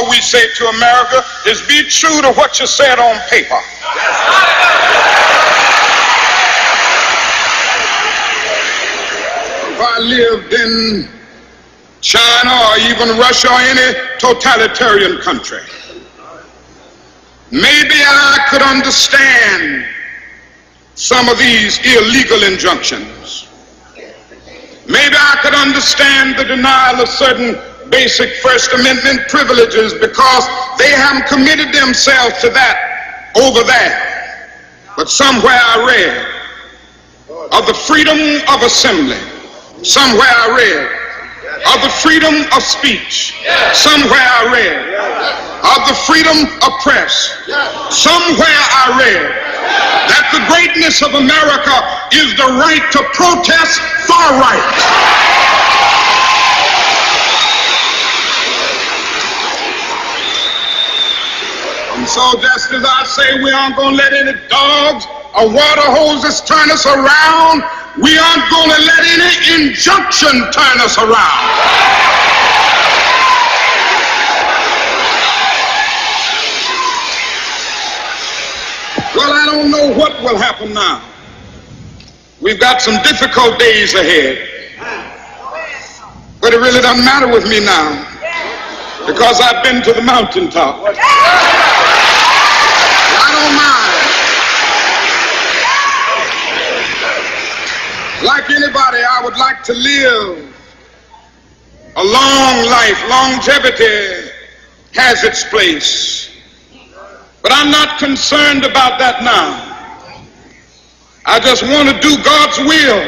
all we say to America is be true to what you said on paper. If I lived in China or even Russia or any totalitarian country, maybe I could understand some of these illegal injunctions. Maybe I could understand the denial of certain basic First Amendment privileges because they haven't committed themselves to that over there. But somewhere I read of the freedom of assembly. Somewhere I read of the freedom of speech. Somewhere I read of the freedom of press. Somewhere I read that the greatness of America is the right to protest far right. And so just as I say we aren't going to let any dogs or water hoses turn us around, we aren't going to let any injunction turn us around. Well, I don't know what will happen now. We've got some difficult days ahead. But it really doesn't matter with me now because I've been to the mountaintop. I don't mind. Like anybody, I would like to live a long life. Longevity has its place. But I'm not concerned about that now. I just want to do God's will.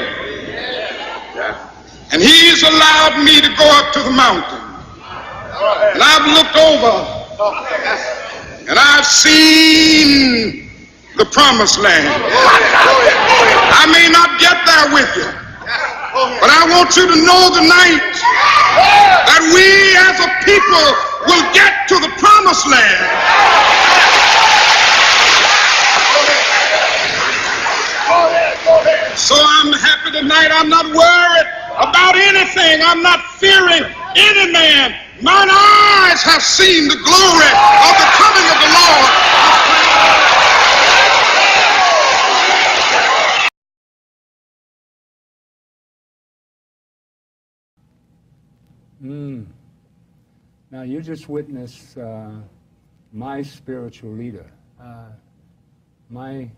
And He's allowed me to go up to the mountain. And I've looked over and I've seen the promised land. I may not get there with you, but I want you to know tonight that we as a people will get to the promised land. So I'm happy tonight. I'm not worried about anything. I'm not fearing any man. Mine eyes have seen the glory of the coming of the Lord. Now you just witnessed my spiritual leader, my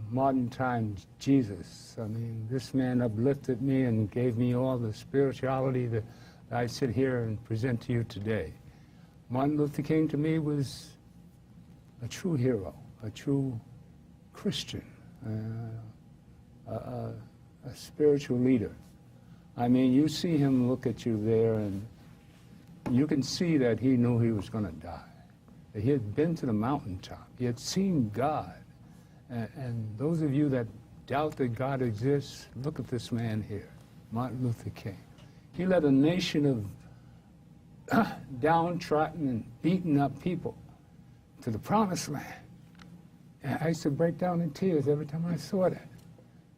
modern times Jesus. I mean, this man uplifted me and gave me all the spirituality that I sit here and present to you today. Martin Luther King to me was a true hero, a true Christian, a spiritual leader. I mean, you see him look at you there and you can see that he knew he was going to die. That he had been to the mountaintop. He had seen God. And those of you that doubt that God exists, look at this man here, Martin Luther King. He led a nation of downtrodden and beaten up people to the promised land. And I used to break down in tears every time I saw that,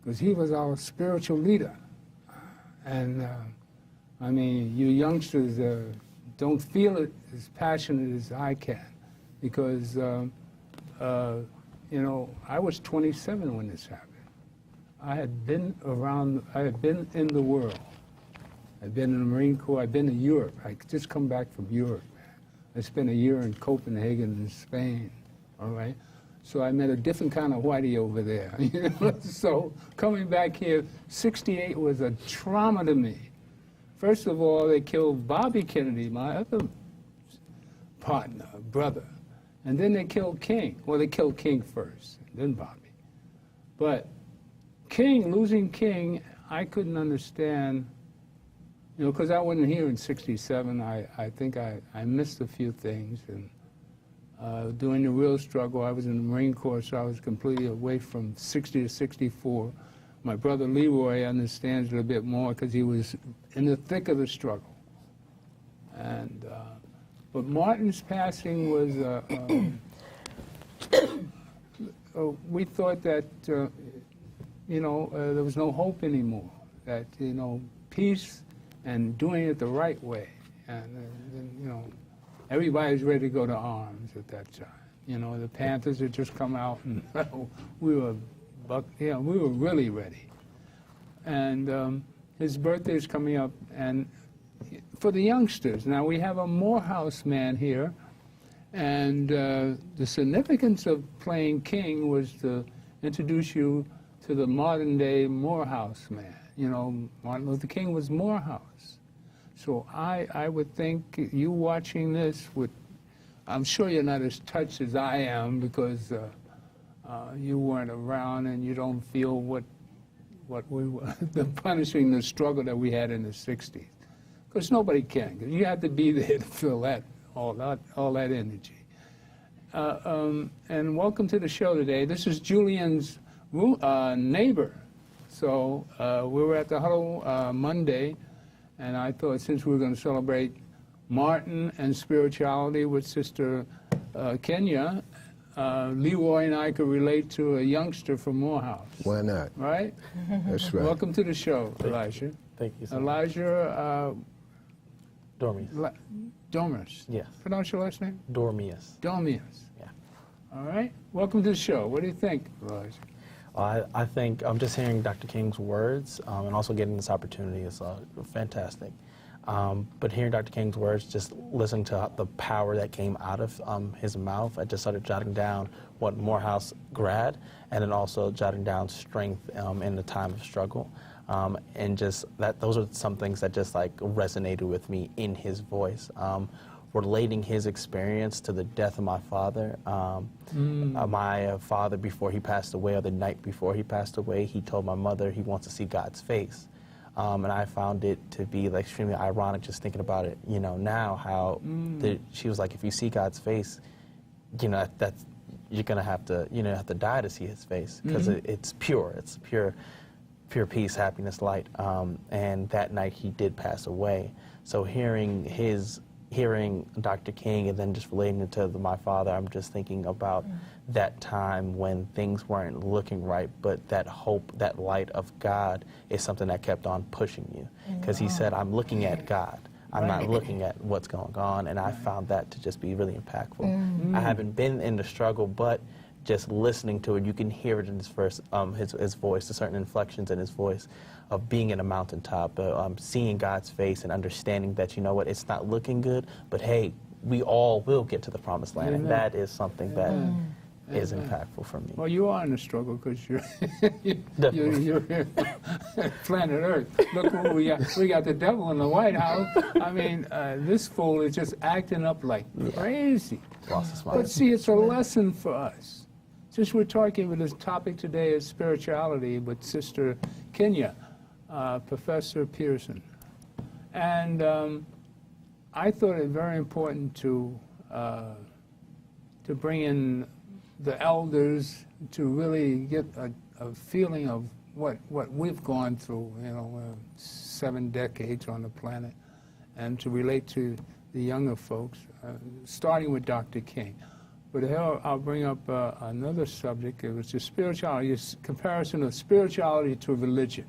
because he was our spiritual leader. And I mean, you youngsters don't feel it as passionate as I can, because you know, I was 27 when this happened. I had been in the world. I'd been in the Marine Corps, I'd been to Europe. I just come back from Europe. I spent a year in Copenhagen in Spain, all right? So I met a different kind of whitey over there. You know? So coming back here, 68 was a trauma to me. First of all, they killed Bobby Kennedy, my other partner, brother. And then they killed King. Well, they killed King first, then Bobby. But King, losing King, I couldn't understand, you know, because I wasn't here in 67. I think I missed a few things. And during the real struggle, I was in the Marine Corps, so I was completely away from 60 to 64. My brother Leroy understands it a bit more because he was in the thick of the struggle. And but Martin's passing was, we thought that, you know, there was no hope anymore, that, you know, peace and doing it the right way. And you know, everybody was ready to go to arms at that time. You know, the Panthers had just come out, and we were really ready. And his birthday is coming up, and for the youngsters, now we have a Morehouse man here, and the significance of playing King was to introduce you to the modern-day Morehouse man. You know, Martin Luther King was Morehouse. So I would think you watching this would, I'm sure you're not as touched as I am, because you weren't around and you don't feel what we were, the punishing the struggle that we had in the 60s. Because nobody can. You have to be there to feel that, all that energy. And welcome to the show today. This is Julian's neighbor. So we were at the huddle Monday, and I thought since we were going to celebrate Martin and spirituality with Sister Kenya, Leroy and I could relate to a youngster from Morehouse. Why not? Right? That's right. Welcome to the show, Elijah. Thank you. Elijah Dormius. Dormius. Yes. Pronounce your last name? Dormius. Dormius. Yeah. All right. Welcome to the show. What do you think, Elijah? I think just hearing Dr. King's words and also getting this opportunity is fantastic. But hearing Dr. King's words, just listening to the power that came out of his mouth, I just started jotting down what Morehouse grad, and then also jotting down strength in the time of struggle. And just those are some things that just like resonated with me in his voice. Relating his experience to the death of my father. My father, before he passed away, or the night before he passed away, he told my mother he wants to see God's face. And I found it to be like extremely ironic just thinking about it, you know, now how she was like, if you see God's face, you know, that's, you're going to have to, you know, have to die to see his face, because it's pure. It's pure peace, happiness, light. And that night he did pass away. So hearing Dr. King and then just relating it to my father, I'm just thinking about that time when things weren't looking right, but that hope, that light of God is something that kept on pushing you. Because he said, I'm looking at God. I'm not looking at what's going on. And I found that to just be really impactful. I haven't been in the struggle, but just listening to it, you can hear it in his voice, the certain inflections in his voice of being in a mountaintop, seeing God's face and understanding that, you know what, it's not looking good, but hey, we all will get to the promised land. And that is something that is impactful for me. Well, you are in the struggle because you're here planet Earth. Look what we got. We got the devil in the White House. I mean, this fool is just acting up like crazy. But see, it's a lesson for us. Since we're talking with this topic today is spirituality with Sister Kenya, Professor Pearson. And I thought it very important to bring in the elders to really get a feeling of what we've gone through, you know, 7 decades on the planet, and to relate to the younger folks, starting with Dr. King. But here I'll bring up another subject. It was the spirituality, comparison of spirituality to religion.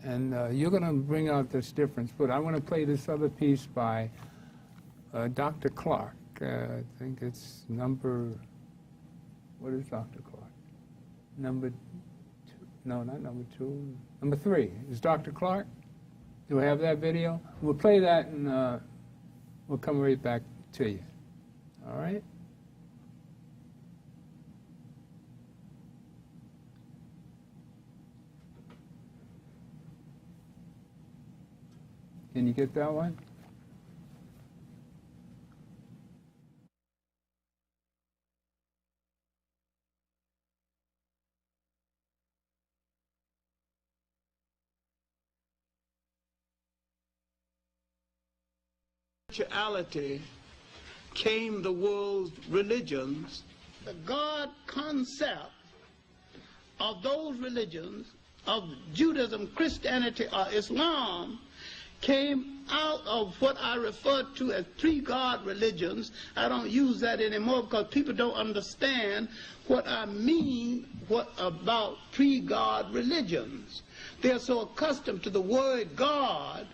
And you're going to bring out this difference, but I want to play this other piece by Dr. Clark. I think it's number, what is Dr. Clark? Number 2, no, not number 2, number 3. Is Dr. Clark? Do we have that video? We'll play that and we'll come right back to you. All right? Can you get that one? Spirituality came the world's religions. The God concept of those religions, of Judaism, Christianity, or Islam, came out of what I referred to as three-God religions. I don't use that anymore because people don't understand what I mean about three-God religions. They're so accustomed to the word God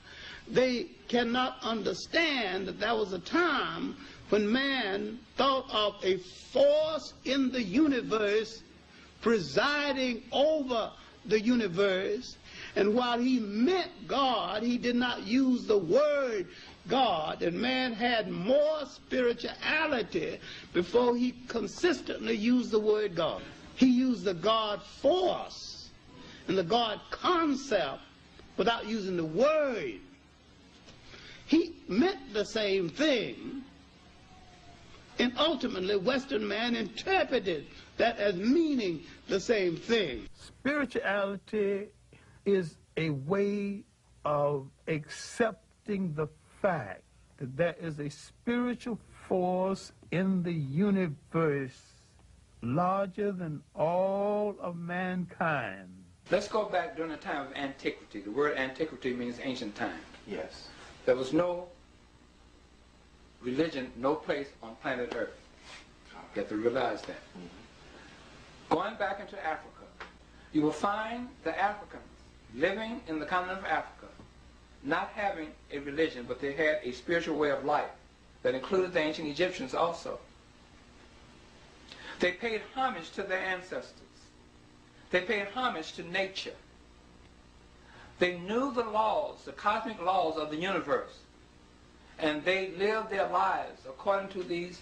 they cannot understand that there was a time when man thought of a force in the universe presiding over the universe, and while he meant God, he did not use the word God, and man had more spirituality before he consistently used the word God. He used the God force and the God concept without using the word. He meant the same thing, and ultimately Western man interpreted that as meaning the same thing. Spirituality is a way of accepting the fact that there is a spiritual force in the universe larger than all of mankind. Let's go back during the time of antiquity. The word antiquity means ancient time. Yes. There was no religion, no place on planet Earth. You have to realize that. Going back into Africa, you will find the Africans living in the continent of Africa, not having a religion, but they had a spiritual way of life that included the ancient Egyptians also. They paid homage to their ancestors. They paid homage to nature. They knew the laws, the cosmic laws of the universe, and they lived their lives according to these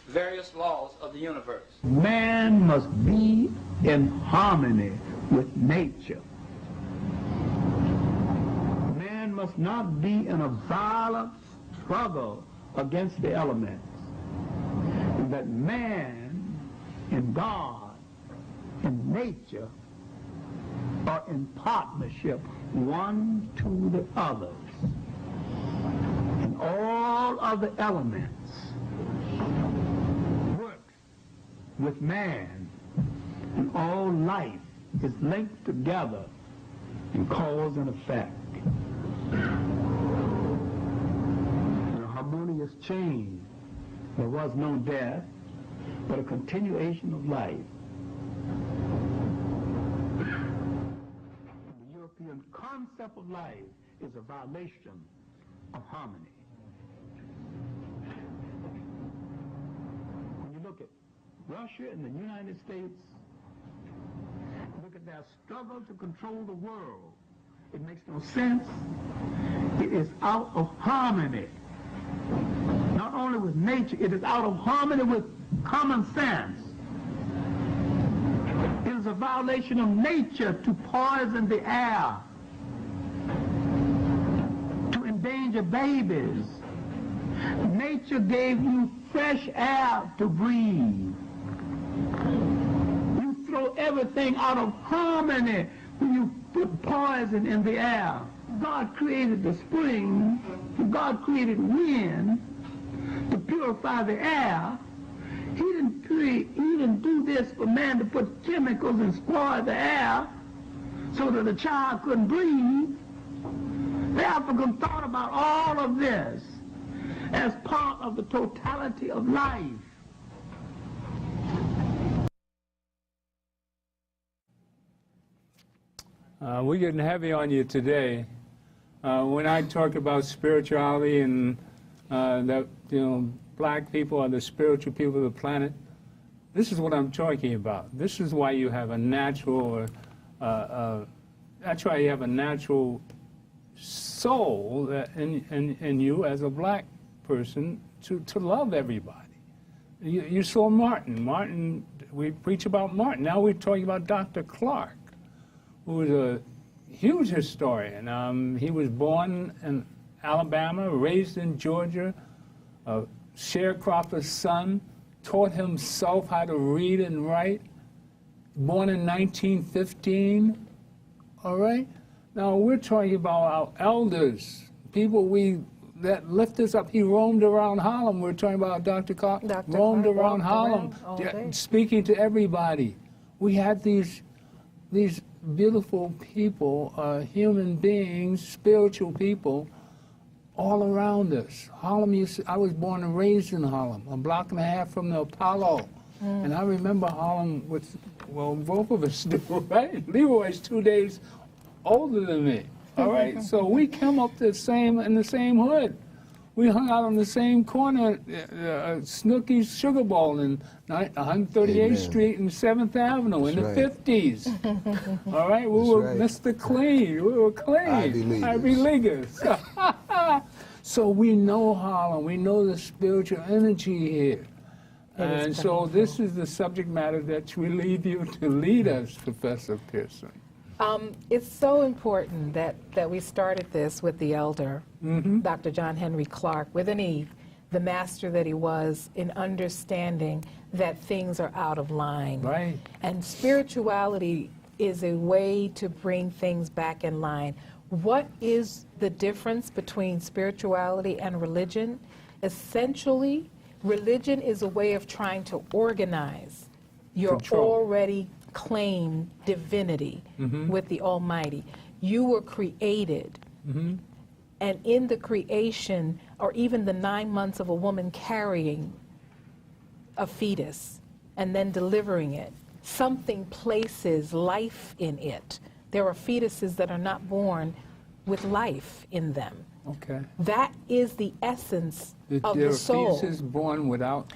various laws of the universe. Man must be in harmony with nature. Man must not be in a violent struggle against the elements. And that man and God and nature are in partnership one to the others. And all of the elements work with man, and all life is linked together in cause and effect. In a harmonious chain, there was no death, but a continuation of life. The European concept of life is a violation of harmony. When you look at Russia and the United States, look at their struggle to control the world, it makes no sense. It is out of harmony. Not only with nature, it is out of harmony with common sense. It is a violation of nature to poison the air, to endanger babies. Nature gave you fresh air to breathe. You throw everything out of harmony when you put poison in the air. God created the spring, God created wind to purify the air. He didn't do this for man to put chemicals and spoil the air so that a child couldn't breathe. The African thought about all of this as part of the totality of life. We're getting heavy on you today. When I talk about spirituality and that, black people are the spiritual people of the planet, this is what I'm talking about. This is why you have a natural, that's why you have a natural soul in you as a black person to love everybody. You saw Martin. We preach about Martin. Now we're talking about Dr. Clark, who was a huge historian. He was born in Alabama, raised in Georgia, a sharecropper's son, taught himself how to read and write, born in 1915, all right? Now, we're talking about our elders, people that lift us up. He roamed around Harlem. We're talking about Dr. Clark, roamed around Harlem, speaking to everybody. We had these beautiful people, human beings, spiritual people, all around us. Harlem I was born and raised in Harlem, a block and a half from the Apollo. And I remember Harlem both of us do, right? Leroy's 2 days older than me. All right, so we came up in the same hood. We hung out on the same corner, Snooky's Sugar Bowl in 138th Street and 7th Avenue in the 50s. All right, we were Mr. Clean. We were clean. Ivy Leaguers. So we know Harlem. We know the spiritual energy here. And so this is the subject matter that we leave you to lead us, Professor Pearson. It's so important that we started this with the elder, Dr. John Henry Clark, with an E, the master that he was, in understanding that things are out of line. Right. And spirituality is a way to bring things back in line. What is the difference between spirituality and religion? Essentially, religion is a way of trying to organize your already claimed divinity with the Almighty. You were created, and in the creation, or even the 9 months of a woman carrying a fetus and then delivering it, something places life in it. There are fetuses that are not born with life in them. Okay. That is the essence of the soul. There are fetuses born without...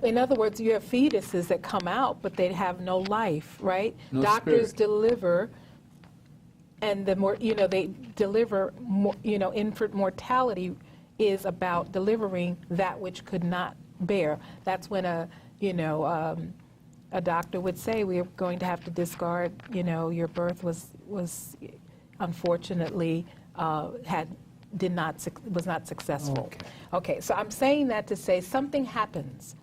In other words, you have fetuses that come out, but they have no life, right? No Doctors spirit. deliver, and the more, they deliver, more, infant mortality is about delivering that which could not bear. That's when a doctor would say, we are going to have to discard, your birth was unfortunately was not successful. Okay, so I'm saying that to say something happens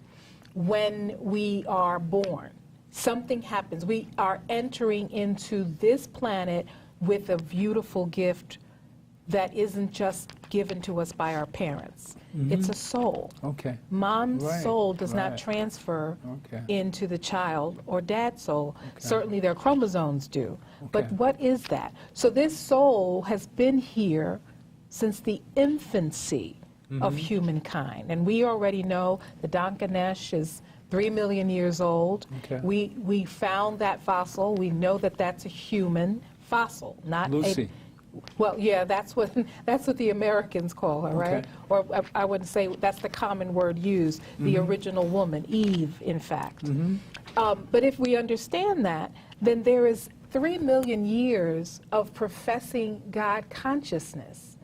when we are born. Something happens. We are entering into this planet with a beautiful gift that isn't just given to us by our parents. It's a soul. Okay. Mom's soul does not transfer into the child, or dad's soul. Certainly their chromosomes do. But what is that? So this soul has been here since the infancy of humankind. And we already know the Donkanesh is 3 million years old. We found that fossil. We know that that's a human fossil, not Lucy. Well, yeah, that's what the Americans call her, right? Or I wouldn't say that's the common word used, the original woman, Eve, in fact. But if we understand that, then there is 3 million years of professing God consciousness.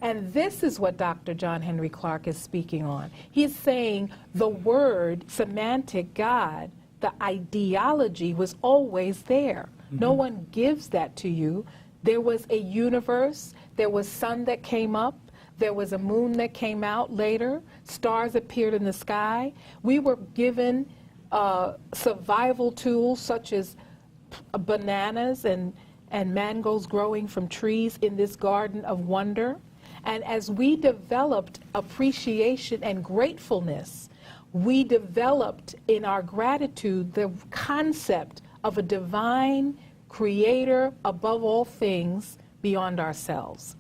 And this is what Dr. John Henry Clark is speaking on. He's saying the word, semantic God, the ideology was always there. No one gives that to you. There was a universe, there was sun that came up, there was a moon that came out later, stars appeared in the sky. We were given survival tools such as bananas and mangoes growing from trees in this garden of wonder. And as we developed appreciation and gratefulness, we developed in our gratitude the concept of a divine creator above all things beyond ourselves.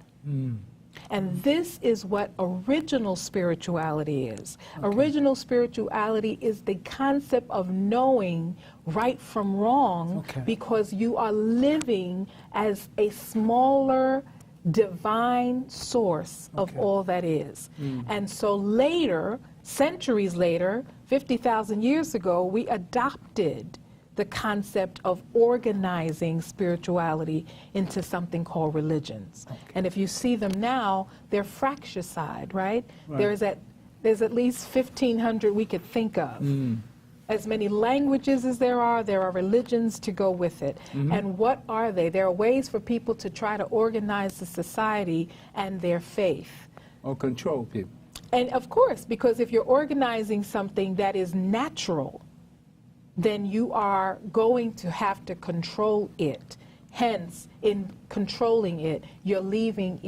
And this is what original spirituality is. Original spirituality is the concept of knowing right from wrong because you are living as a smaller divine source of all that is. And so later, centuries later, 50,000 years ago, we adopted the concept of organizing spirituality into something called religions. And if you see them now, they're fracticide, right? There's at least 1,500 we could think of. As many languages as there are religions to go with it. And what are they? There are ways for people to try to organize the society and their faith. Or control people. And of course, because if you're organizing something that is natural, then you are going to have to control it. Hence, in controlling it, you're leaving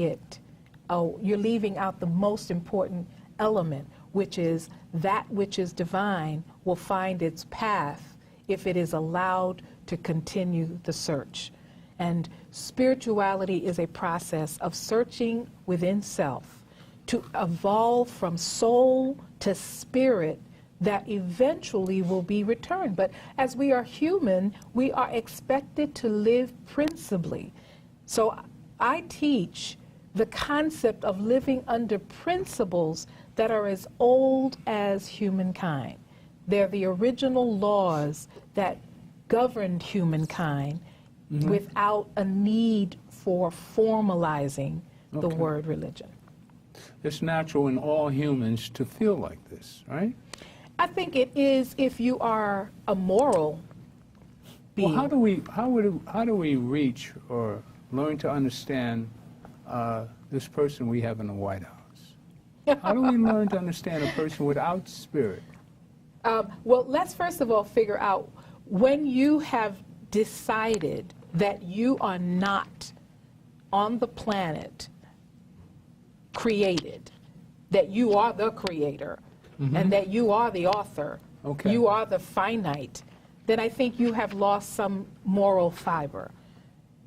out the most important element, which is that which is divine will find its path if it is allowed to continue the search. And spirituality is a process of searching within self to evolve from soul to spirit that eventually will be returned. But as we are human, we are expected to live principally. So I teach the concept of living under principles that are as old as humankind. They're the original laws that governed humankind without a need for formalizing the word religion. It's natural in all humans to feel like this, right? I think it is if you are a moral being. Well, how do we reach or learn to understand this person we have in the White House? How do we learn to understand a person without spirit? Well, let's first of all figure out when you have decided that you are not on the planet created, that you are the creator, and that you are the author, you are the finite, then I think you have lost some moral fiber,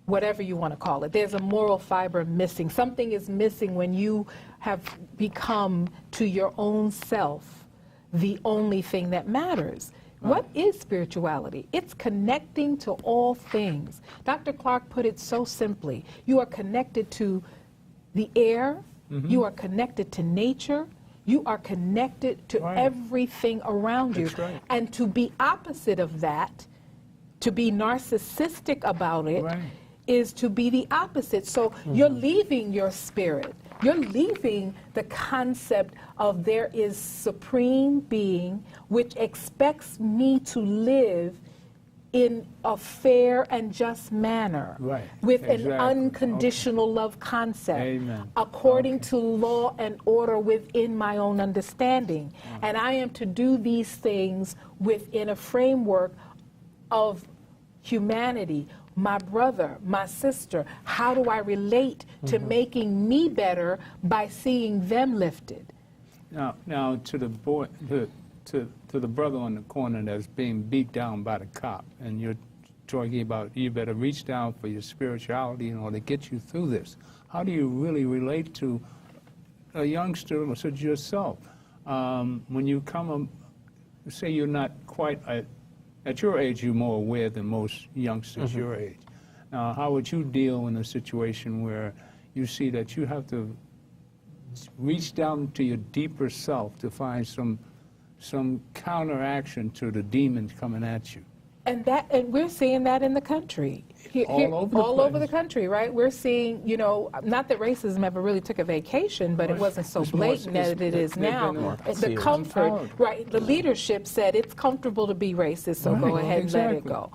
whatever you want to call it. There's a moral fiber missing. Something is missing when you have become to your own self the only thing that matters. What is spirituality? It's connecting to all things. Dr. Clark put it so simply. You are connected to the air, you are connected to nature, you are connected to everything around you. And to be opposite of that, to be narcissistic about it, is to be the opposite. So you're leaving your spirit. You're leaving the concept of there is supreme being which expects me to live in a fair and just manner with an unconditional love concept according to law and order within my own understanding. And I am to do these things within a framework of humanity. My brother, my sister, how do I relate to making me better by seeing them lifted? Now to the boy, to the brother on the corner that's being beat down by the cop, and you're talking about you better reach down for your spirituality in order to get you through this. How do you really relate to a youngster such as yourself when you come, say you're not quite at your age, you're more aware than most youngsters your age. Now, how would you deal in a situation where you see that you have to reach down to your deeper self to find some counteraction to the demons coming at you? And we're seeing that in the country. All over the country, right? We're seeing, you know, not that racism ever really took a vacation, but it wasn't so blatant as it is now. The comfort, right? The leadership said it's comfortable to be racist, so go ahead and let it go.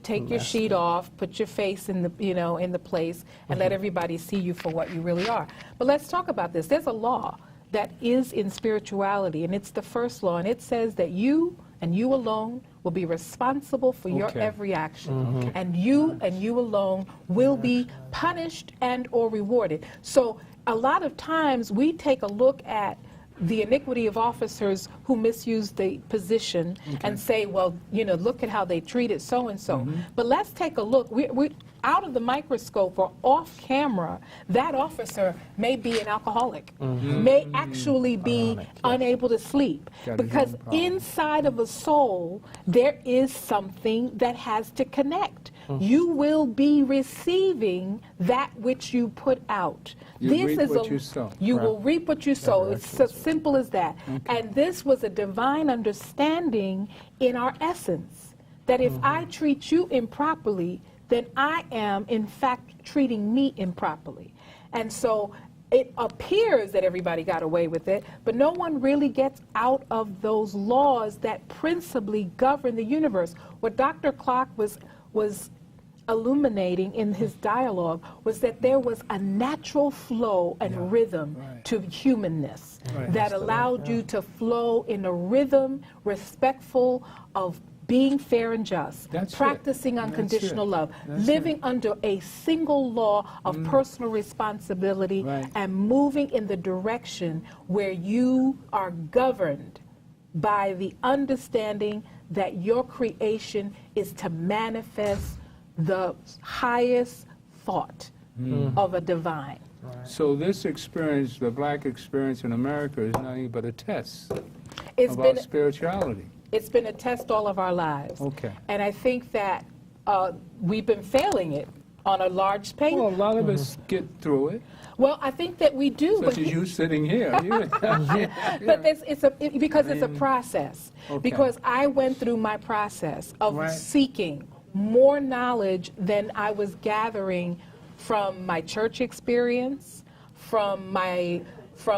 Take your sheet off, put your face in the, you know, in the place, and let everybody see you for what you really are. But let's talk about this. There's a law that is in spirituality, and it's the first law, and it says that you and you alone will be responsible for your every action. And you alone will be punished and or rewarded. So a lot of times we take a look at the iniquity of officers who misuse the position and say, well, you know, look at how they treated so-and-so. But let's take a look. We out of the microscope or off camera, that officer may be an alcoholic, may actually be unable to sleep. Because inside of a soul, there is something that has to connect. You will be receiving that which you put out. You will reap what you sow. It's as simple as that. And this was a divine understanding in our essence, that if I treat you improperly, then I am, in fact, treating me improperly. And so it appears that everybody got away with it, but no one really gets out of those laws that principally govern the universe. What Dr. Clark was illuminating in his dialogue was that there was a natural flow and rhythm to humanness that allowed you to flow in a rhythm respectful of being fair and just, practicing unconditional love, living under a single law of personal responsibility, and moving in the direction where you are governed by the understanding that your creation is to manifest the highest thought of a divine. So this experience, the black experience in America, is nothing but a test of our spirituality. It's been a test all of our lives. And I think that we've been failing it on a large paper. Well, a lot of us get through it, Well, I think that we do. such as you sitting here. But because it's a process. Okay. Because I went through my process of Right. seeking more knowledge than I was gathering from my church experience, from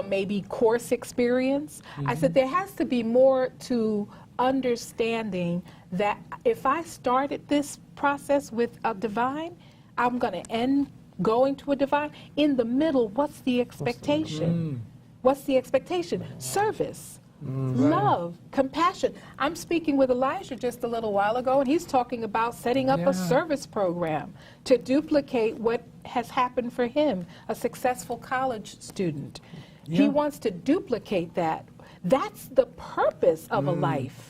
maybe course experience. I said there has to be more to understanding that if I started this process with a divine, I'm going to end going to a divine. In the middle, what's the expectation? What's the expectation? Service, love, compassion. I'm speaking with Elijah just a little while ago, and he's talking about setting up a service program to duplicate what has happened for him, a successful college student. He wants to duplicate that. That's the purpose of a life.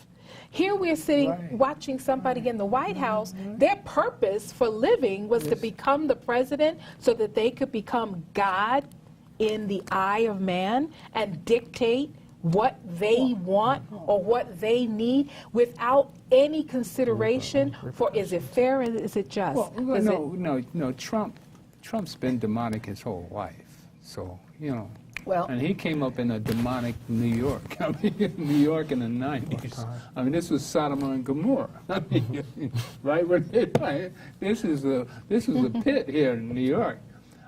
Here we're sitting watching somebody in the White House. Their purpose for living was to become the president so that they could become God in the eye of man and dictate what they want or what they need without any consideration for is it fair and is it just? Well, no. Trump's been demonic his whole life. So, Well, and he came up in a demonic New York. I mean, New York in the 90s. I mean, this was Sodom and Gomorrah. I mean, right? This is a pit here in New York.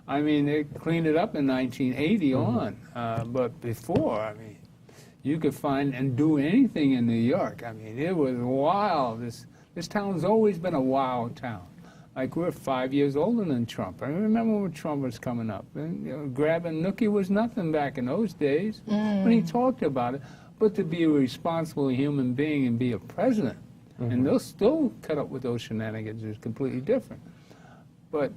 I mean, they cleaned it up in 1980 on. But before, I mean, you could find and do anything in New York. I mean, it was wild. This town's always been a wild town. Like, we're 5 years older than Trump. I remember when Trump was coming up. And, grabbing nookie was nothing back in those days when he talked about it. But to be a responsible human being and be a president, and they'll still cut up with those shenanigans is completely different. But,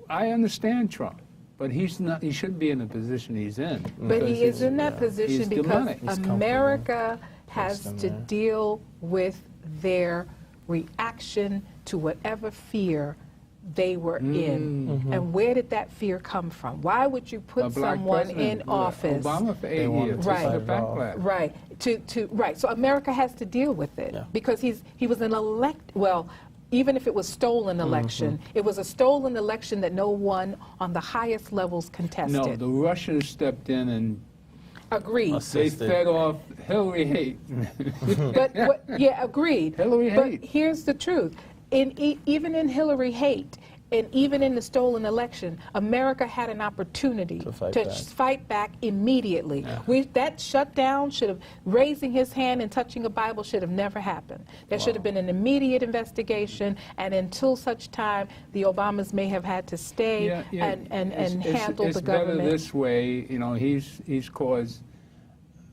I understand Trump. But he's not. He shouldn't be in the position he's in. But he is in that position he's because demonic. America has to deal with their reaction to whatever fear they were in. And where did that fear come from? Why would you put someone in office? Obama for 8 years. Right. Backlash. Right. Right. So America has to deal with it because he was an even if it was stolen election, it was a stolen election that no one on the highest levels contested. No, the Russians stepped in and agreed. They fed off Hillary hate. Agreed. Hillary hate. But here's the truth. Even in Hillary hate, and even in the stolen election, America had an opportunity to fight back immediately. That shutdown should have, raising his hand and touching a Bible should have never happened. There should have been an immediate investigation, and until such time, the Obamas may have had to stay and handle the government. It's better this way. He's caused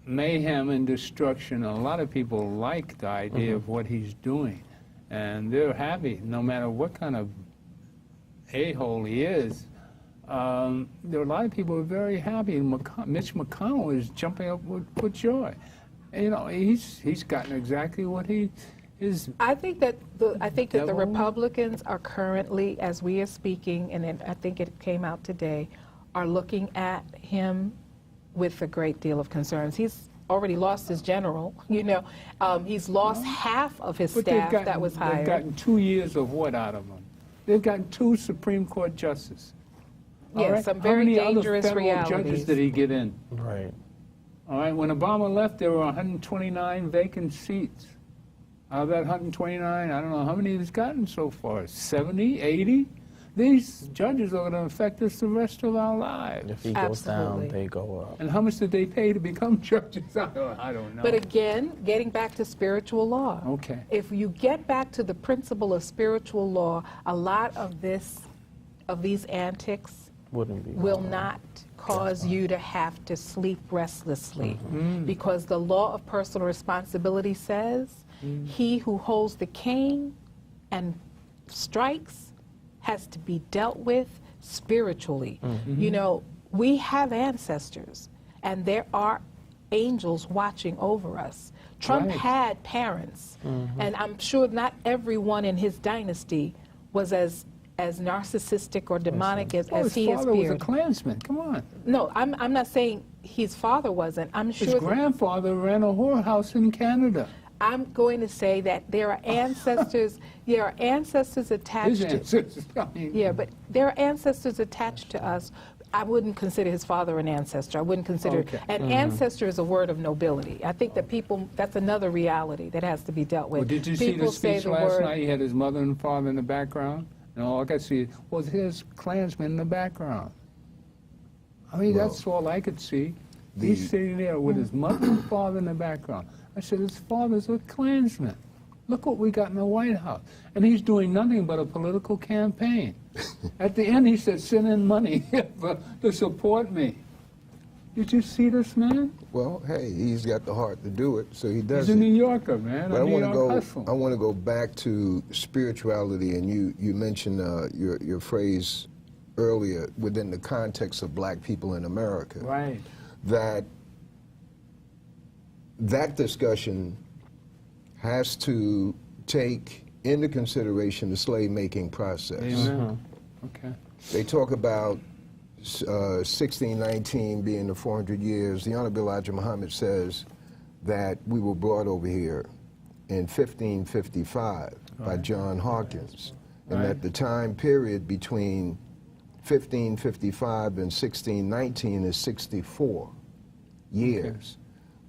mayhem and destruction. A lot of people like the idea of what he's doing, and they're happy no matter what kind of a-hole he is. There are a lot of people who are very happy. Mitch McConnell is jumping up with joy. He's gotten exactly what he is. I think that the Republicans are currently, as we are speaking, and I think it came out today, are looking at him with a great deal of concerns. He's already lost his general. He's lost half of his staff that was hired. They've gotten 2 years of what out of him? They've gotten 2 Supreme Court justices. Yes, some very dangerous realities. How many other federal judges did he get in? Right. All right, when Obama left, there were 129 vacant seats. Out of that 129, I don't know how many he's gotten so far, 70, 80? These judges are going to affect us the rest of our lives. If he goes down, they go up. And how much did they pay to become judges? I don't know. But again, getting back to spiritual law. Okay. If you get back to the principle of spiritual law, a lot of these antics will not cause you to have to sleep restlessly. Because the law of personal responsibility says, he who holds the cane and strikes has to be dealt with spiritually. We have ancestors, and there are angels watching over us. Trump had parents, and I'm sure not everyone in his dynasty was as narcissistic or demonic as he has appeared. His father was a Klansman. Come on. No, I'm not saying his father wasn't. I'm sure his grandfather ran a whorehouse in Canada. I'm going to say that there are ancestors. There are ancestors attached. His ancestors. Yeah, but there are ancestors attached to us. I wouldn't consider his father an ancestor. I wouldn't consider an ancestor is a word of nobility. I think that people, that's another reality that has to be dealt with. Well, did you see the People say speech the last word, night? He had his mother and father in the background, and all I could see was his Klansmen in the background. I mean, Well, that's all I could see. He's sitting there with his mother and father in the background. I said, his father's a Klansman. Look what we got in the White House. And he's doing nothing but a political campaign. At the end, he said, send in money to support me. Did you see this man? Well, hey, he's got the heart to do it, so he does He's a it. New Yorker, man. But a New York hustle. I want to go back to spirituality, and you mentioned your phrase earlier within the context of black people in America. Right. That discussion has to take into consideration the slave-making process. Amen. Okay. They talk about 1619 being the 400 years. The Honorable Elijah Muhammad says that we were brought over here in 1555 by John Hawkins, and that the time period between 1555 and 1619 is 64 years. Okay.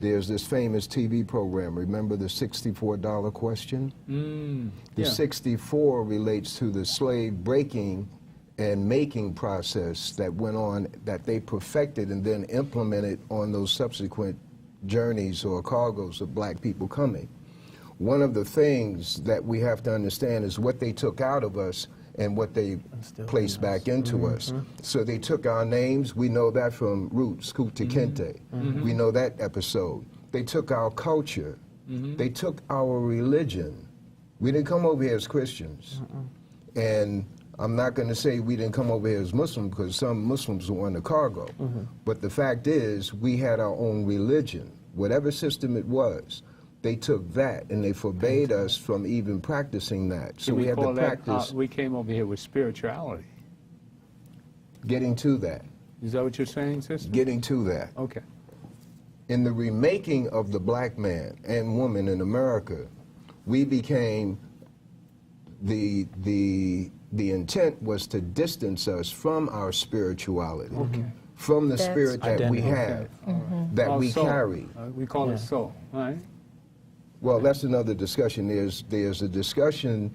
There's this famous TV program, remember the $64 question? The 64 relates to the slave breaking and making process that went on, that they perfected and then implemented on those subsequent journeys or cargoes of black people coming. One of the things that we have to understand is what they took out of us and what they placed back into us. So they took our names. We know that from Roots, Kunta Kinte. We know that episode. They took our culture. They took our religion. We didn't come over here as Christians. And I'm not going to say we didn't come over here as Muslims, because some Muslims were on the cargo. But the fact is, we had our own religion. Whatever system it was, they took that and they forbade us from even practicing that. So we had to practice. We came over here with spirituality. Getting to that. Is that what you're saying, sister? Getting to that. Okay. In the remaking of the black man and woman in America, we became, the intent was to distance us from our spirituality, from the spirit that we have, that we carry. We call it soul, right? Well, that's another discussion. There's a discussion,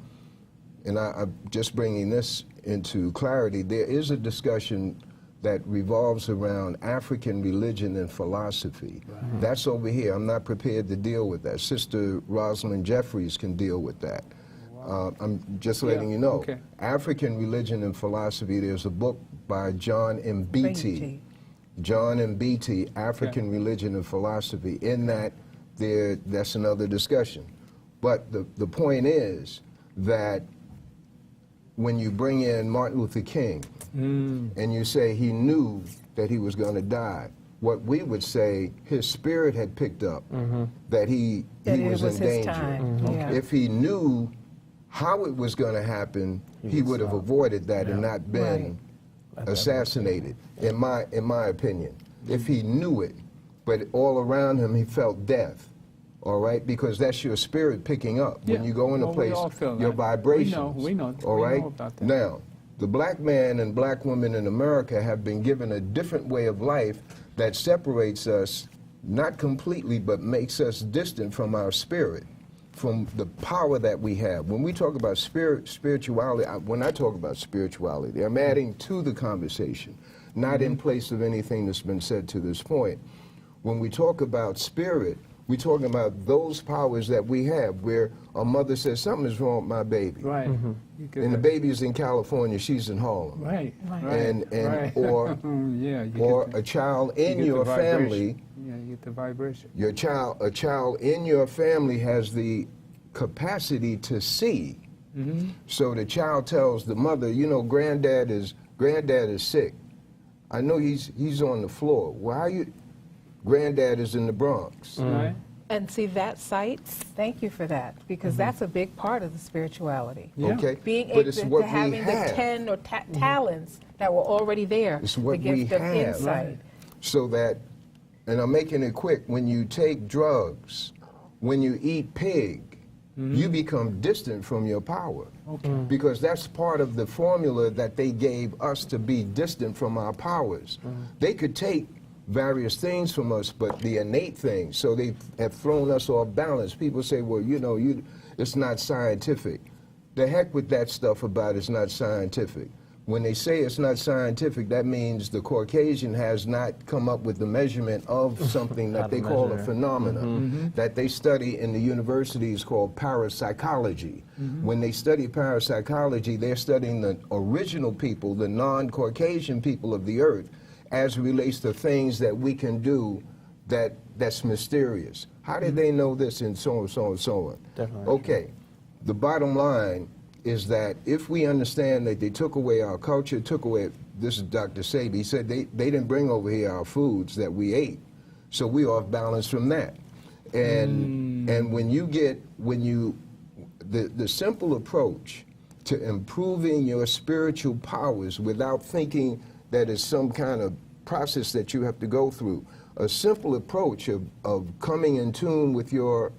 and I'm just bringing this into clarity. There is a discussion that revolves around African religion and philosophy. That's over here. I'm not prepared to deal with that. Sister Rosalind Jeffries can deal with that. I'm just letting you know. African religion and philosophy, there's a book by John M. Beatty. John M. Beatty, African Religion and Philosophy. In that, that's another discussion. But the point is that when you bring in Martin Luther King and you say he knew that he was going to die, what we would say, his spirit had picked up that he was in danger. If he knew how it was going to happen, he would have avoided that and not been assassinated, in my opinion. If he knew it, but all around him he felt death, all right? Because that's your spirit picking up. When you go in a place, your vibrations. We know all right? about that. Now, the black man and black woman in America have been given a different way of life that separates us, not completely, but makes us distant from our spirit, from the power that we have. When we talk about spirituality, when I talk about spirituality, I'm adding to the conversation, not in place of anything that's been said to this point. When we talk about spirit, we're talking about those powers that we have, where a mother says, something is wrong with my baby. Right. And the baby's in California, she's in Harlem. Right. Or a child in your family. Yeah, you get the vibration. A child in your family has the capacity to see. So the child tells the mother, you know, granddad is sick. I know he's on the floor. Why are you? Granddad is in the Bronx. Right. And see, that sites, thank you for that, because that's a big part of the spirituality. Okay. Being able to having the 10 or talents that were already there, it's what the gift we of have. insight. So that, and I'm making it quick, when you take drugs when you eat pig, you become distant from your power. Because that's part of the formula that they gave us to be distant from our powers. They could take various things from us, but the innate things, so they have thrown us off balance. People say, well, you know, it's not scientific. The heck with that stuff about it's not scientific. When they say it's not scientific, that means the Caucasian has not come up with the measurement of something that they call a phenomena that they study in the universities called parapsychology. When they study parapsychology, they're studying the original people, the non-Caucasian people of the earth, as it relates to things that we can do that's mysterious. How did they know this, and so on, so on, so on? Definitely. Okay, the bottom line is that if we understand that they took away our culture, took away, this is Dr. Sabe, he said they didn't bring over here our foods that we ate, so we off balance from that. And the simple approach to improving your spiritual powers without thinking that it's some kind of process that you have to go through, a simple approach of coming in tune with your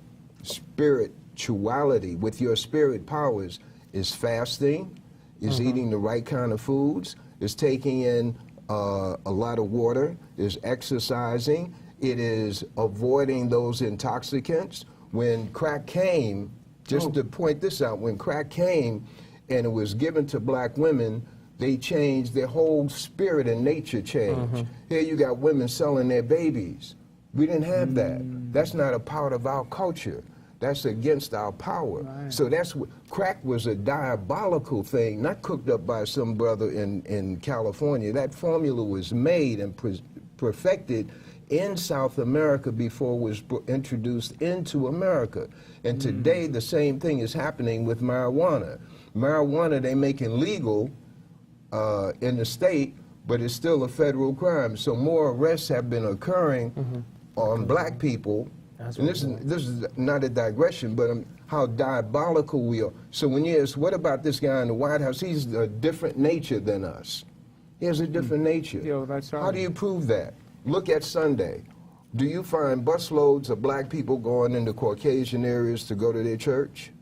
spirituality, with your spirit powers, is fasting, is eating the right kind of foods, is taking in a lot of water, is exercising, it is avoiding those intoxicants. When crack came, just to point this out, when crack came and it was given to black women, they changed, their whole spirit and nature changed. Here you got women selling their babies. We didn't have that. That's not a part of our culture. That's against our power. Right. So that's what, crack was a diabolical thing, not cooked up by some brother in California. That formula was made and perfected in South America before it was introduced into America. And today the same thing is happening with marijuana. Marijuana they making legal in the state, but it's still a federal crime. So more arrests have been occurring on black people. And this is not a digression, but how diabolical we are. So when you ask, what about this guy in the White House? He's a different nature than us. He has a different nature. Yo, that's right. How do you prove that? Look at Sunday. Do you find busloads of black people going into Caucasian areas to go to their church?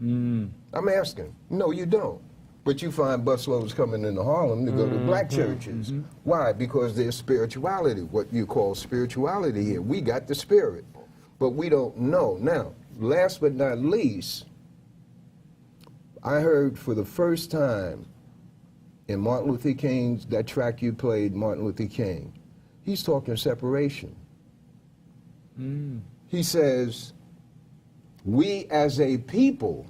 I'm asking. No, you don't. But you find busloads coming into Harlem to go to black churches. Why? Because there's spirituality, what you call spirituality here. We got the spirit, but we don't know. Now, last but not least, I heard for the first time in Martin Luther King's, that track you played, Martin Luther King, he's talking separation. He says, we as a people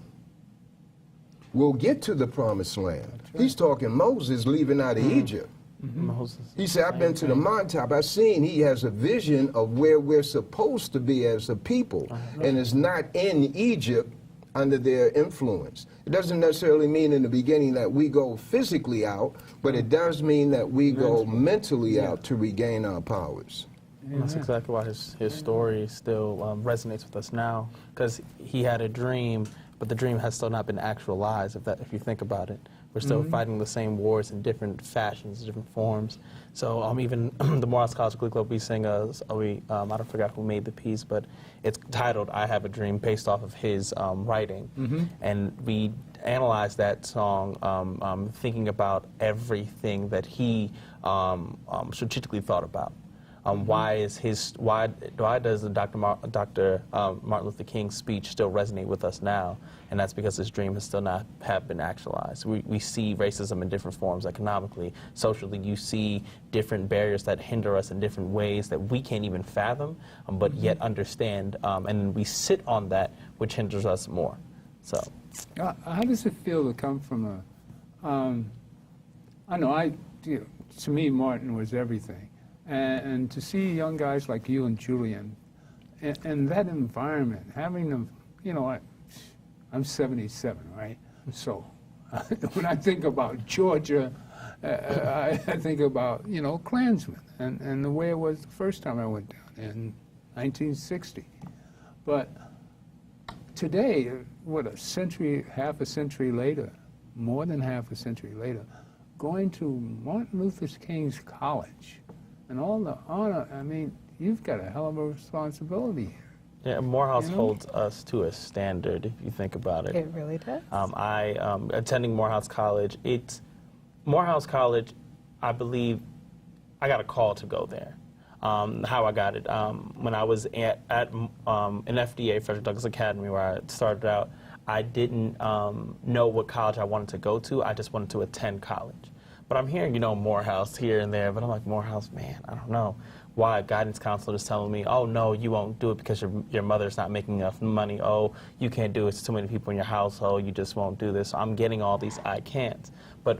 will get to the promised land. Right. He's talking Moses leaving out of Egypt. Moses. He said, I've been to the mountaintop. I've seen he has a vision of where we're supposed to be as a people. And it's not in Egypt under their influence. It doesn't necessarily mean in the beginning that we go physically out, but it does mean that we go mentally out to regain our powers. That's exactly why his story still resonates with us now, because he had a dream, but the dream has still not been actualized, if you think about it. We're still fighting the same wars in different fashions, different forms. So even the Morehouse College Glee Club, we sing, I don't forget who made the piece, but it's titled I Have a Dream, based off of his writing. And we analyzed that song thinking about everything that he strategically thought about. Why does the Dr. Martin Luther King speech still resonate with us now? And that's because his dream has still not have been actualized. We see racism in different forms, economically, socially. You see different barriers that hinder us in different ways that we can't even fathom, but yet understand. And we sit on that, which hinders us more. So, how does it feel to come from to me, Martin was everything. And to see young guys like you and Julian in that environment, having them, I'm 77, right? So when I think about Georgia, I think about, Klansmen and the way it was the first time I went down in 1960. But today, half a century later, more than half a century later, going to Martin Luther King's college, and all the honor, you've got a hell of a responsibility here. Yeah, Morehouse holds us to a standard, if you think about it. It really does. Attending Morehouse College, Morehouse College, I believe, I got a call to go there. How I got it, when I was at an FDA, Frederick Douglass Academy, where I started out, I didn't know what college I wanted to go to. I just wanted to attend college. But I'm hearing, Morehouse here and there, but I'm like, Morehouse, man, I don't know. Why? Guidance counselor is telling me, oh, no, you won't do it because your mother's not making enough money. Oh, you can't do it. It's too many people in your household. You just won't do this. So I'm getting all these I can'ts. But,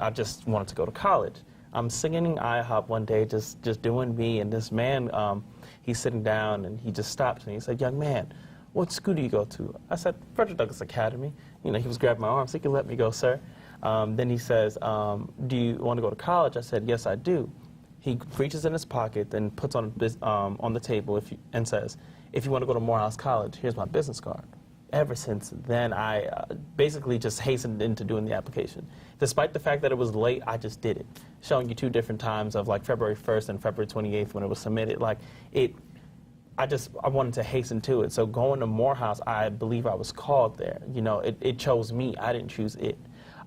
I just wanted to go to college. I'm singing in IHOP one day, just doing me, and this man, he's sitting down, and he just stops me. He said, young man, what school do you go to? I said, Frederick Douglass Academy. He was grabbing my arm, so he could let me go, sir. Then he says, do you want to go to college? I said, yes, I do. He reaches in his pocket and puts on the table and says, if you want to go to Morehouse College, here's my business card. Ever since then, I basically just hastened into doing the application. Despite the fact that it was late, I just did it. Showing you 2 different times of like February 1st and February 28th when it was submitted. I wanted to hasten to it. So going to Morehouse, I believe I was called there. It chose me. I didn't choose it.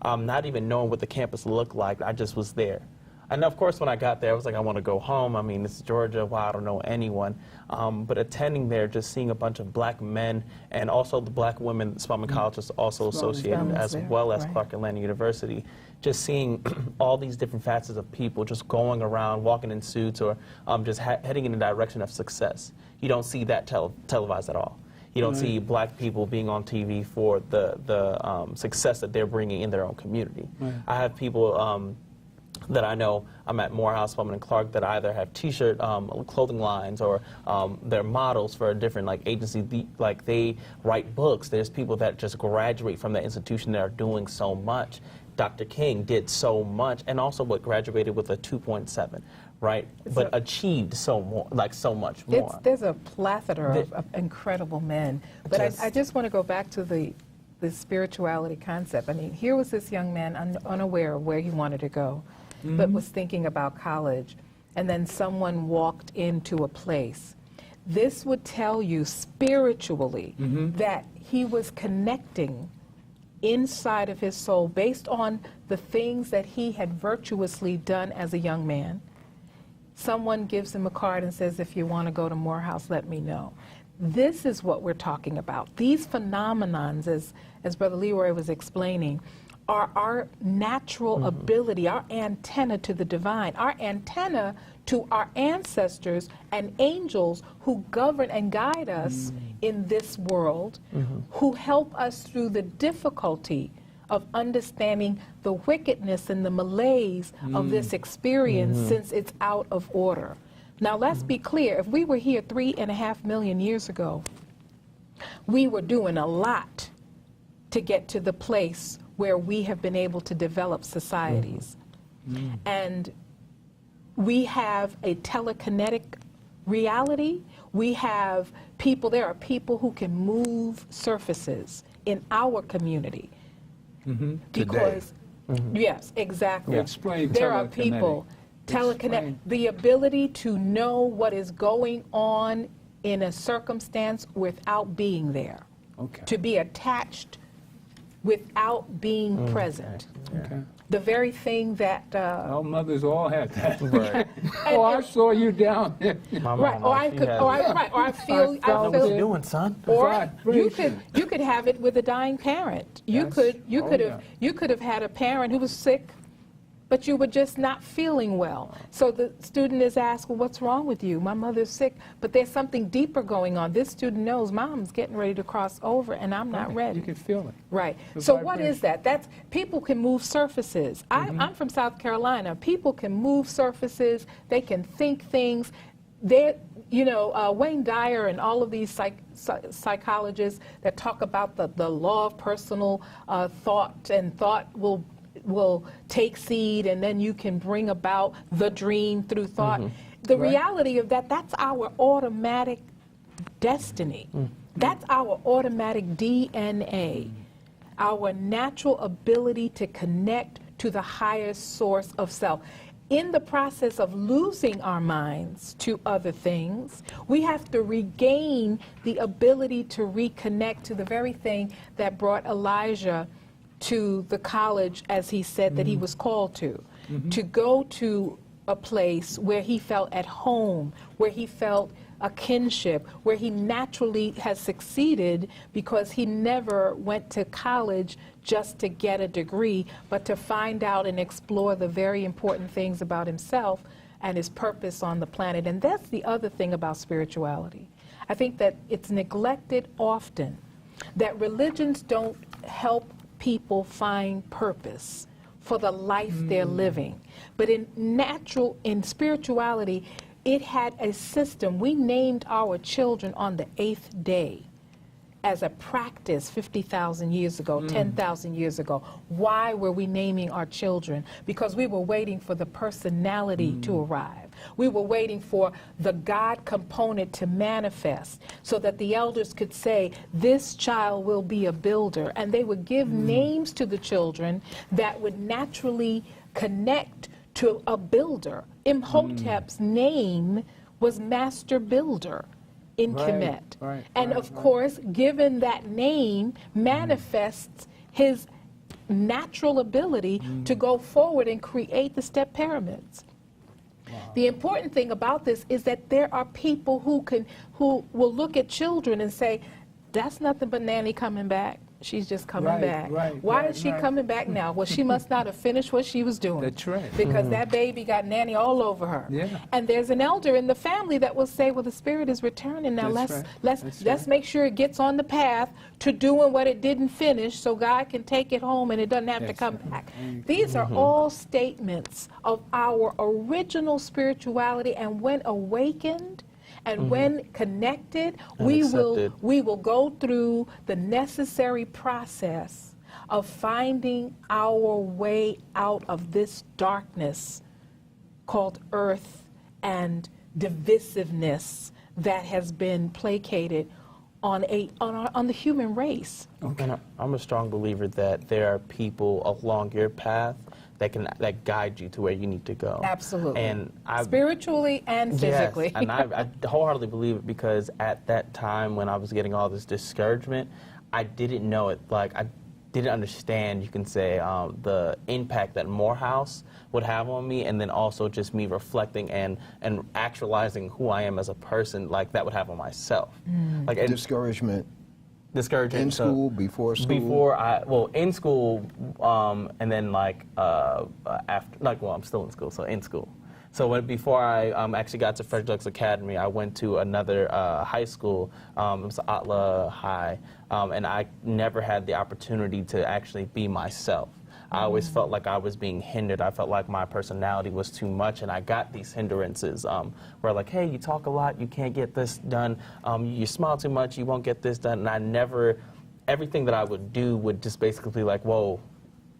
Not even knowing what the campus looked like, I just was there. And of course, when I got there, I was like, I want to go home. I mean, it's Georgia. Well, I don't know anyone. But attending there, just seeing a bunch of black men and also the black women, Spelman College is also associated, as well as Clark Atlanta University. Just seeing all these different facets of people just going around, walking in suits, or just heading in the direction of success. You don't see that televised at all. You don't see black people being on TV for the success that they're bringing in their own community. I have people that I know, I'm at Morehouse, Spelman, and Clark, that either have T-shirt clothing lines or they're models for a different agency. They write books. There's people that just graduate from that institution that are doing so much. Dr. King did so much, and also graduated with a 2.7, right? But achieved so much more. There's a plethora of incredible men. But I just want to go back to the spirituality concept. I mean, here was this young man unaware of where he wanted to go, but was thinking about college, and then someone walked into a place. This would tell you spiritually that he was connecting inside of his soul based on the things that he had virtuously done as a young man. Someone gives him a card and says, if you want to go to Morehouse, let me know. This is what we're talking about. These phenomenons, as Brother Leroy was explaining, are our natural ability, our antenna to the divine, our antenna to our ancestors and angels who govern and guide us in this world, who help us through the difficulty of understanding the wickedness and the malaise of this experience since it's out of order. Now let's be clear, if we were here 3.5 million years ago, we were doing a lot to get to the place where we have been able to develop societies. And we have a telekinetic reality. We have people, there are people who can move surfaces in our community. Because, yes, exactly. Explain there are people, the ability to know what is going on in a circumstance without being there. To be attached without being present. The very thing that... Our mothers all had that. Right. Oh, I saw you down there. Right, or I feel... What you doing, son? Or you could have it with a dying parent. You could have had a parent who was sick, but you were just not feeling well. So the student is asked, well, what's wrong with you? My mother's sick, but there's something deeper going on. This student knows Mom's getting ready to cross over and I'm not ready. You can feel it. Right. So what is that? That's people can move surfaces. I'm from South Carolina. People can move surfaces. They can think things. Wayne Dyer and all of these psychologists that talk about the law of personal thought, and thought will take seed, and then you can bring about the dream through thought. The reality of that's our automatic destiny. That's our automatic DNA, our natural ability to connect to the highest source of self. in the process of losing our minds to other things, we have to regain the ability to reconnect to the very thing that brought Elijah to the college, as he said that he was called to go to a place where he felt at home, where he felt a kinship, where he naturally has succeeded because he never went to college just to get a degree, but to find out and explore the very important things about himself and his purpose on the planet. And that's the other thing about spirituality. I think that it's neglected often, that religions don't help people find purpose for the life they're living. But in spirituality, it had a system. We named our children on the 8th day as a practice 50,000 years ago, 10,000 years ago. Why were we naming our children? Because we were waiting for the personality to arrive. We were waiting for the God component to manifest so that the elders could say, this child will be a builder. And they would give names to the children that would naturally connect to a builder. Imhotep's name was Master Builder in Kemet. And of course, given that name, manifests his natural ability to go forward and create the step pyramids. The important thing about this is that there are people who will look at children and say, that's nothing but Nanny coming back. She's just coming back. Why is she coming back now? Well, she must not have finished what she was doing. That's right. Because that baby got Nanny all over her. Yeah. And there's an elder in the family that will say, well, the spirit is returning now. Let's make sure it gets on the path to doing what it didn't finish so God can take it home and it doesn't have to come back. These are all statements of our original spirituality, and when awakened, and when connected, we will go through the necessary process of finding our way out of this darkness called earth and divisiveness that has been placated on the human race. And I'm a strong believer that there are people along your path that guide you to where you need to go. Absolutely. And spiritually and physically. Yes, and I wholeheartedly believe it, because at that time when I was getting all this discouragement, I didn't know it. Like, I didn't understand, you can say, the impact that Morehouse would have on me, and then also just me reflecting and actualizing who I am as a person, like that would have on myself. Like, Discouragement. Discouraging. In school, before school? In school, and then after, well, I'm still in school, so in school. So before I actually got to Frederick Douglass Academy, I went to another high school. It was Atla High, and I never had the opportunity to actually be myself. I always felt like I was being hindered. I felt like my personality was too much, and I got these hindrances where, like, hey, you talk a lot, you can't get this done. You smile too much, you won't get this done. And everything that I would do would just basically be like, whoa,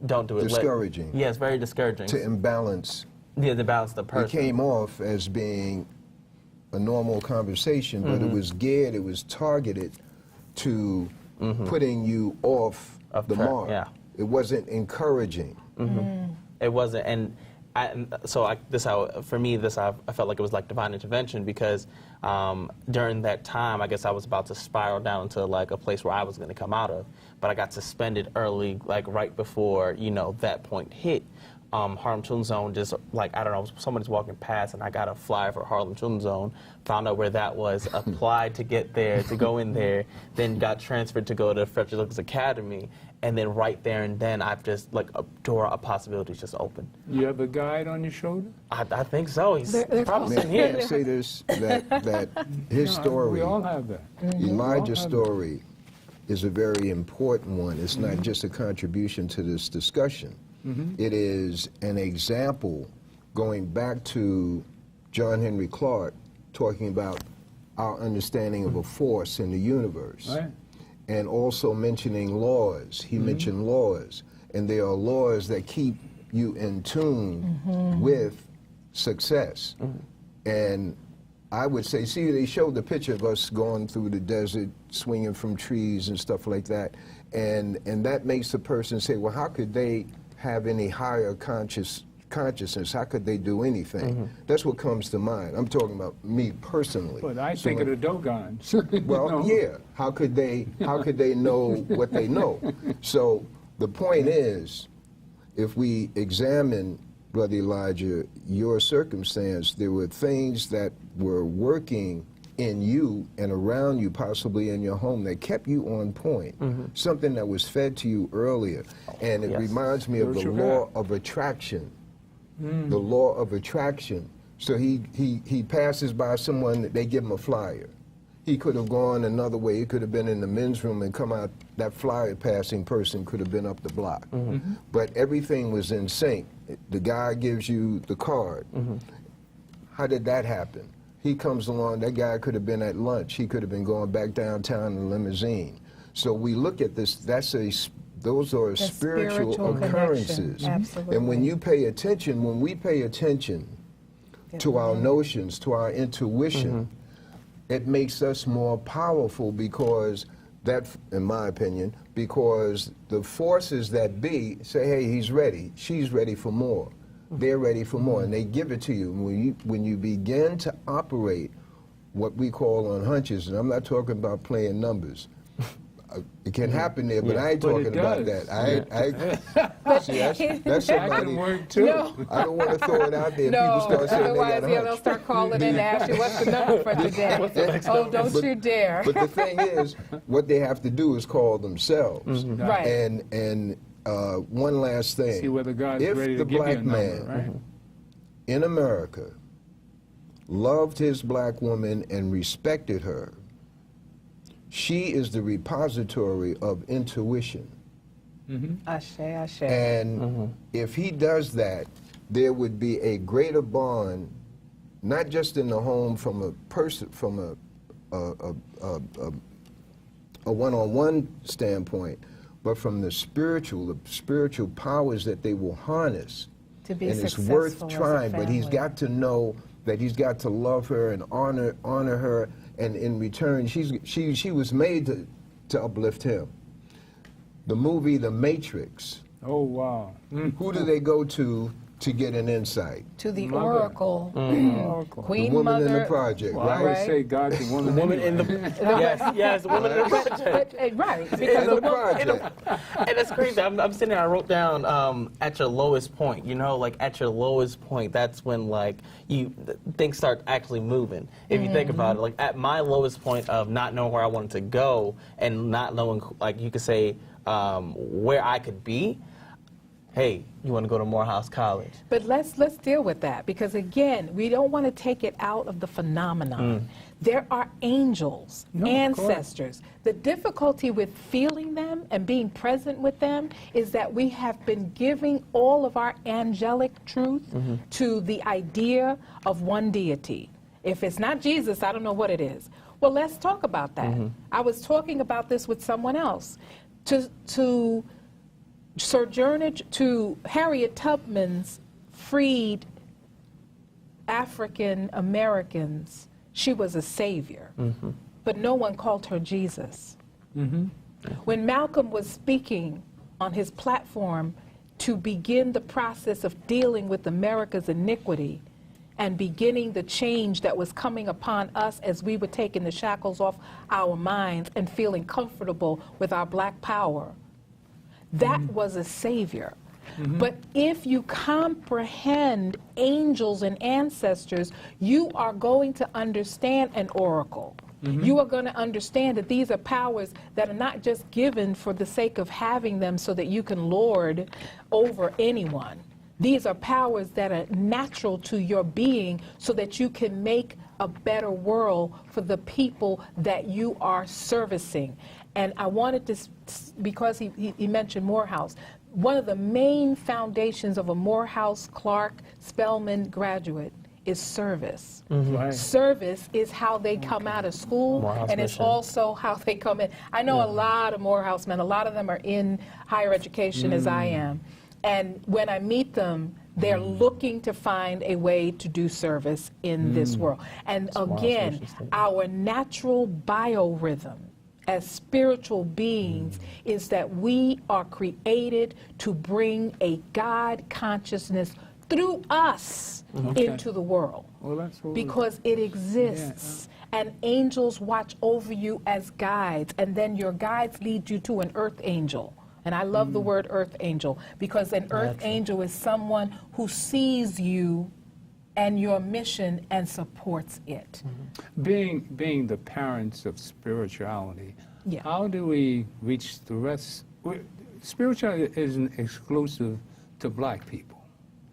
don't do it. Discouraging. Yes, very discouraging. To imbalance. Yeah, to balance the person. It came off as being a normal conversation, but it was geared, it was targeted to putting you off the mark. Yeah. It wasn't encouraging. It wasn't, for me, I felt like it was like divine intervention, because during that time, I guess I was about to spiral down into like a place where I was going to come out of, but I got suspended early, like right before, that point hit. Harlem Children's Zone, just like, I don't know, somebody's walking past and I got a flyer for Harlem Children's Zone, found out where that was, applied to get there, to go in there, then got transferred to go to Frederick Douglass Academy, and then right there and then I've just, like, a door of possibilities just opened. You have a guide on your shoulder? I think so. He's probably sitting May I here. say this, that his story, We all have that. Elijah's story, is a very important one. It's not just a contribution to this discussion. It is an example, going back to John Henry Clark, talking about our understanding of a force in the universe. Right. And also mentioning laws. He mentioned laws. And there are laws that keep you in tune with success. And I would say, see, they showed the picture of us going through the desert, swinging from trees and stuff like that. And that makes the person say, well, how could they have any higher conscious consciousness, how could they do anything? That's what comes to mind. I'm talking about me personally. But I think of the Dogons. Well, yeah. How could they know what they know? So the point is, if we examine, Brother Elijah, your circumstance, there were things that were working in you and around you, possibly in your home, that kept you on point. Something that was fed to you earlier. And it reminds me of the law of attraction. The law of attraction. So he passes by someone, they give him a flyer. He could have gone another way. He could have been in the men's room and come out. That flyer passing person could have been up the block. But everything was in sync. The guy gives you the card. How did that happen? He comes along, that guy could have been at lunch. He could have been going back downtown in a limousine. So we look at this, those are spiritual occurrences. Absolutely. And when you pay attention, when we pay attention to our notions, to our intuition, it makes us more powerful because that, in my opinion, because the forces that be say, hey, he's ready, she's ready for more. They're ready for more, and they give it to you. When you begin to operate what we call on hunches, and I'm not talking about playing numbers. It can happen there, but I ain't talking about that. See, that's somebody. Work too. No. I don't want to throw it out there. No, People start saying otherwise, they got a hunch. they'll start calling in and ask you, what's the number for today? Oh, don't you dare. But the thing is, what they have to do is call themselves. Right. And one last thing. See whether God's if ready the to give you black a number, man right? in America loved his black woman and respected her, she is the repository of intuition. Ashe, ashe. And if he does that, there would be a greater bond, not just in the home from a person, from a one-on-one standpoint, but from the spiritual powers that they will harness. To be and it's successful worth as a trying, but he's family. got to know that he's got to love her and honor her, and in return, she was made to uplift him. The movie The Matrix. Oh, wow. Who do they go to get an insight? To the Mother. Oracle, Oracle. Queen The woman Mother. in the project, Well, I right? would say God's the woman. Woman in the yes, the woman in the project. Right, because In the the project. And it's crazy. I'm sitting there. I wrote down at your lowest point. You know, like at your lowest point, that's when like things start actually moving. If you think about it, like at my lowest point of not knowing where I wanted to go and not knowing, like you could say, where I could be. Hey, you want to go to Morehouse College? But let's deal with that, because again, we don't want to take it out of the phenomenon. There are angels, ancestors. The difficulty with feeling them and being present with them is that we have been giving all of our angelic truth to the idea of one deity. If it's not Jesus, I don't know what it is. Well, let's talk about that. I was talking about this with someone else. To sojourner to Harriet Tubman's freed African Americans, she was a savior, but no one called her Jesus. When Malcolm was speaking on his platform to begin the process of dealing with America's iniquity and beginning the change that was coming upon us as we were taking the shackles off our minds and feeling comfortable with our black power, that was a savior. But if you comprehend angels and ancestors, you are going to understand an oracle. You are going to understand that these are powers that are not just given for the sake of having them so that you can lord over anyone. These are powers that are natural to your being so that you can make a better world for the people that you are servicing. And I wanted to, because he mentioned Morehouse, one of the main foundations of a Morehouse, Clark, Spelman graduate is service. Right. Service is how they come out of school, Morehouse and it's mission. also how they come in. I know a lot of Morehouse men, a lot of them are in higher education as I am. And when I meet them, they're looking to find a way to do service in this world. And again, our natural biorhythm as spiritual beings is that we are created to bring a God consciousness through us into the world. Well, that's what Because it exists. And angels watch over you as guides, and then your guides lead you to an earth angel. And I love the word earth angel, because an earth angel is someone who sees you and your mission and supports it. Being the parents of spirituality, how do we reach the rest? Spirituality isn't exclusive to black people.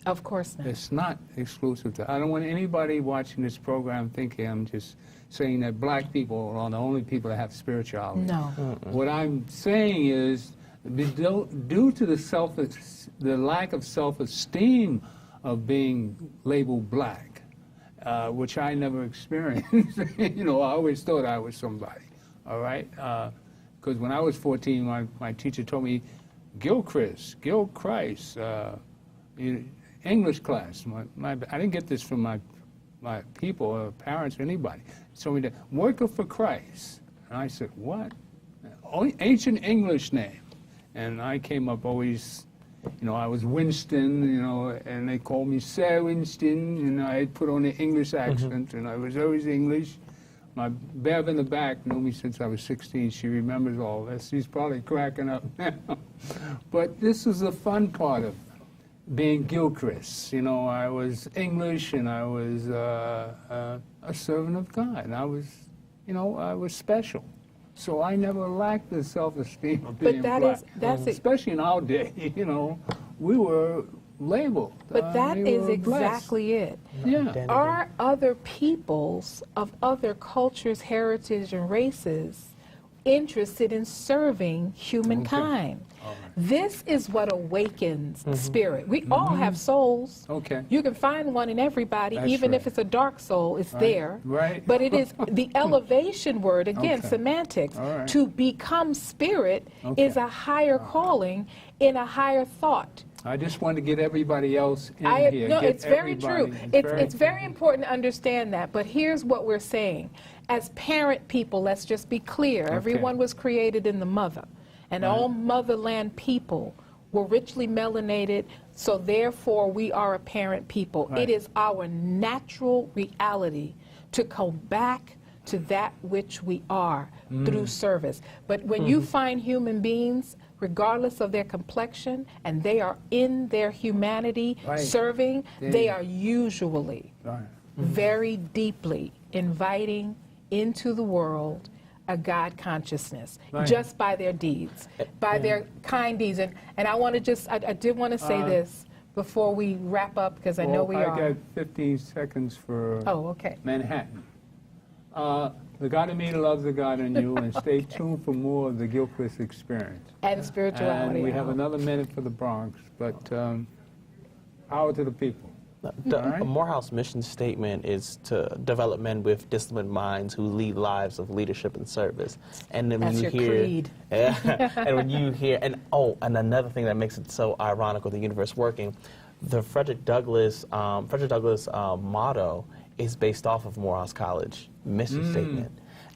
Of course not. It's not exclusive to. I don't want anybody watching this program thinking I'm just saying that black people are the only people that have spirituality. No. What I'm saying is, due to the lack of self-esteem of being labeled black, which I never experienced. You know, I always thought I was somebody. All right, because when I was 14, my teacher told me, Gilchrist, English class. I didn't get this from my people or parents or anybody. He told me that worker for Christ. And I said, what? Ancient English name. And I came up always, you know, I was Winston, you know, and they called me Sir Winston, and I had put on an English accent, and I was always English. My Bev in the back knew me since I was 16. She remembers all this. She's probably cracking up now. But this is the fun part of being Gilchrist. You know, I was English, and I was a servant of God, and I was, you know, I was special. So I never lacked the self-esteem of being black. Especially in our day, you know, we were labeled. But that is exactly it. Yeah. Are other peoples of other cultures, heritage, and races interested in serving humankind? All right. This is what awakens spirit. We all have souls. Okay. You can find one in everybody, That's even right. if it's a dark soul, it's there. Right. But it is the elevation word, again, semantics. All right. To become spirit is a higher calling in a higher thought. I just want to get everybody else in here. No, get it's very true. everybody- It's very important to understand that. But here's what we're saying. As parent people, let's just be clear. Everyone was created in the mother. And all motherland people were richly melanated, so therefore we are a parent people. Right. It is our natural reality to go back to that which we are through service. But when you find human beings, regardless of their complexion, and they are in their humanity serving, they are usually very deeply inviting into the world a God consciousness, just by their deeds, by their kind deeds. And I want to just, I did want to say this before we wrap up, because I know we are. I got 15 seconds for Manhattan. The God in me loves the God in you, and stay tuned for more of the Gilchrist Experience. And spirituality. And we have another minute for the Bronx, but power to the people. The Morehouse mission statement is to develop men with disciplined minds who lead lives of leadership and service. And then when That's you your hear, creed. and when you hear, and another thing that makes it so ironic with the universe working, the Frederick Douglass motto is based off of Morehouse College mission statement.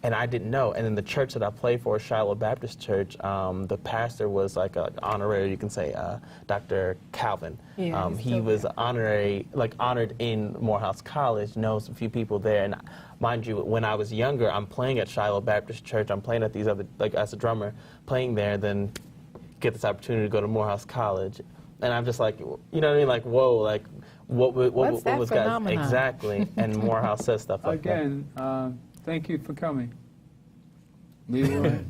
And I didn't know. And in the church that I play for, Shiloh Baptist Church, the pastor was like an honorary, you can say, Dr. Calvin. Yeah, he was honored in Morehouse College, knows a few people there. And mind you, when I was younger, I'm playing at Shiloh Baptist Church. I'm playing at these other, like as a drummer, playing there, then get this opportunity to go to Morehouse College. And I'm just like, you know what I mean? Like, whoa, like, what was guys? Exactly. And Morehouse says stuff like that. Again, thank you for coming. Leroy.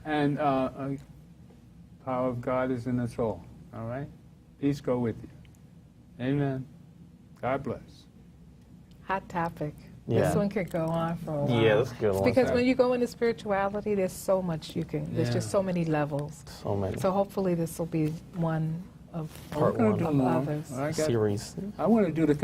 And power of God is in us all right? Peace go with you. Amen. God bless. Hot topic. Yeah. This one could go on for a while. Yeah, that's a good one. Because when you go into spirituality, there's so much you can, there's just so many levels. So many. So hopefully this will be one of Part one. others. Series. I want to do the